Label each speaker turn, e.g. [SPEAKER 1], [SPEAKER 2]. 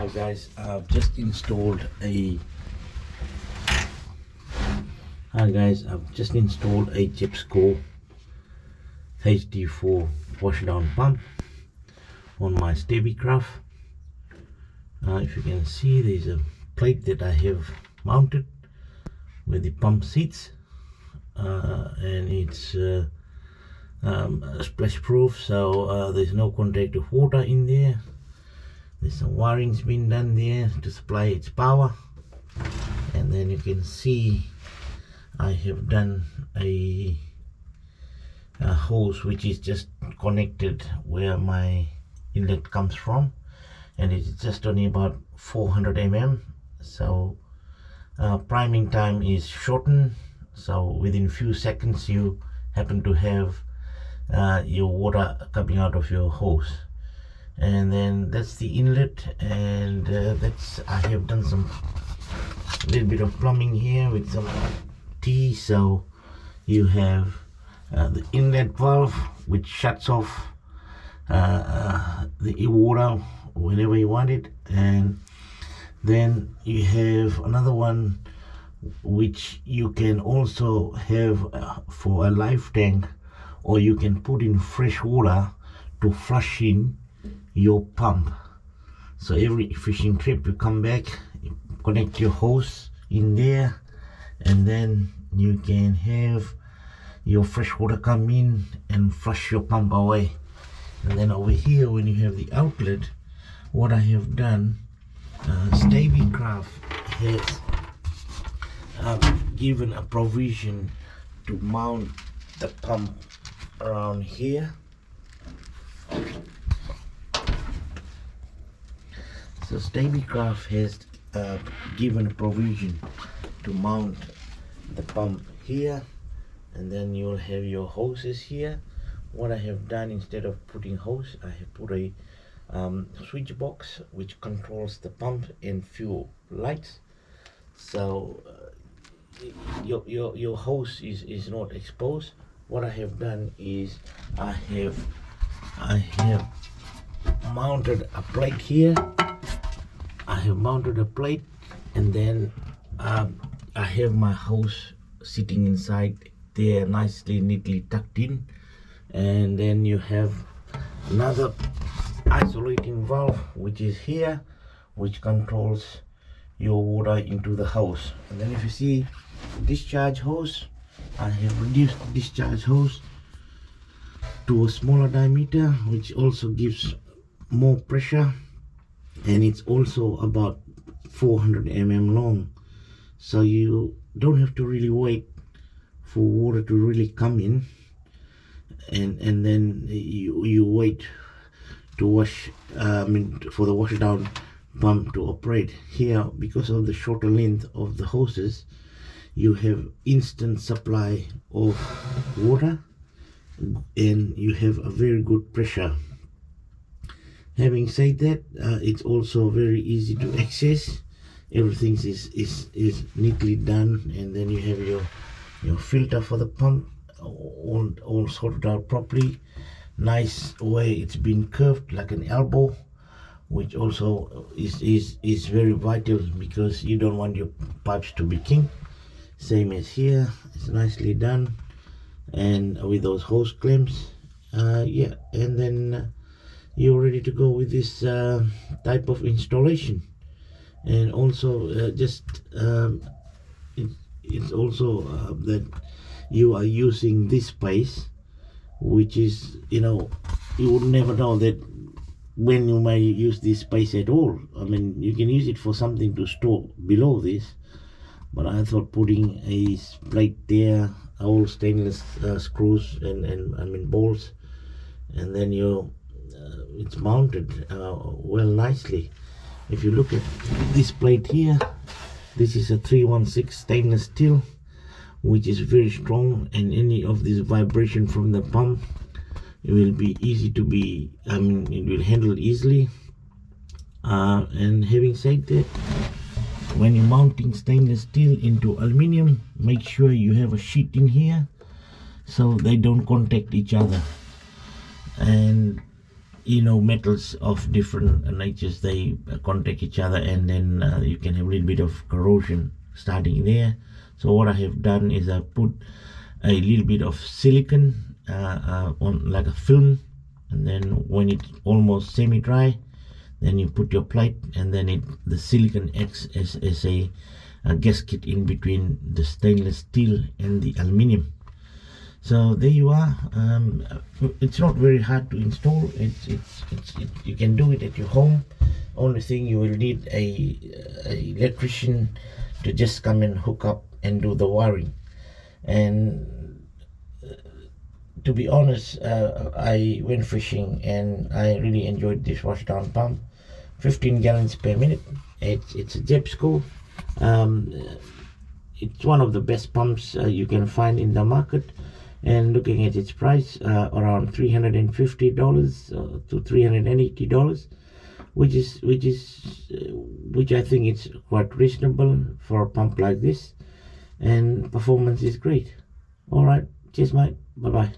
[SPEAKER 1] Hi guys, I've just installed a Jabsco HD4 Washdown pump on my Stabicraft. If you can see, there's a plate that I have mounted where the pump sits, and it's splash proof, so there's no contact of water in there. There's some wiring's been done there to supply its power, and then you can see I have done a hose which is just connected where my inlet comes from, and it's just only about 400 mm. So priming time is shortened, so within few seconds you happen to have your water coming out of your hose. And then that's the inlet, and I have done some little bit of plumbing here with some T. So you have the inlet valve which shuts off the water whenever you want it, and then you have another one which you can also have for a live tank, or you can put in fresh water to flush in your pump. So every fishing trip you come back, you connect your hose in there, and then you can have your fresh water come in and flush your pump away. And then over here, when you have the outlet, what I have done, Stabicraft has given a provision to mount the pump around here. So Stabicraft has given a provision to mount the pump here, and then you'll have your hoses here. What I have done, instead of putting hose, I have put a switch box which controls the pump and fuel lights. So your hose is not exposed. What I have done is I have mounted a plate here. I have mounted a plate, and then I have my hose sitting inside there, nicely neatly tucked in. And then you have another isolating valve which is here, which controls your water into the hose. And then if you see discharge hose, I have reduced the discharge hose to a smaller diameter, which also gives more pressure, and it's also about 400 mm long, so you don't have to really wait for water to really come in, and then you wait to wash for the washdown pump to operate. Here, because of the shorter length of the hoses, you have instant supply of water, and you have a very good pressure. Having said that, it's also very easy to access. Everything is neatly done, and then you have your filter for the pump all sorted out properly. Nice way it's been curved like an elbow, which also is very vital because you don't want your pipes to be kinked. Same as here, it's nicely done, and with those hose clamps, yeah, and then you're ready to go with this type of installation. And also it's also that you are using this space, which is, you would never know that when you may use this space at all. I mean, you can use it for something to store below this, but I thought putting a plate there, all stainless screws and bolts, and then it's mounted well nicely. If you look at this plate here, this is a 316 stainless steel, which is very strong, and any of this vibration from the pump, it will be easy to be, it will handle easily. And having said that, when you're mounting stainless steel into aluminium, make sure you have a sheet in here so they don't contact each other. And metals of different natures, they contact each other, and then you can have a little bit of corrosion starting there. So what I have done is I put a little bit of silicone on like a film, and then when it's almost semi-dry, then you put your plate, and then the silicone acts as a gasket in between the stainless steel and the aluminium. So there you are. It's not very hard to install. You can do it at your home. Only thing, you will need a electrician to just come and hook up and do the wiring. And to be honest, I went fishing and I really enjoyed this washdown pump. 15 gallons per minute. It's a Jabsco. It's one of the best pumps you can find in the market. And looking at its price, around $350 to $380, which I think it's quite reasonable for a pump like this, and performance is great. All right, cheers, mate. Bye bye.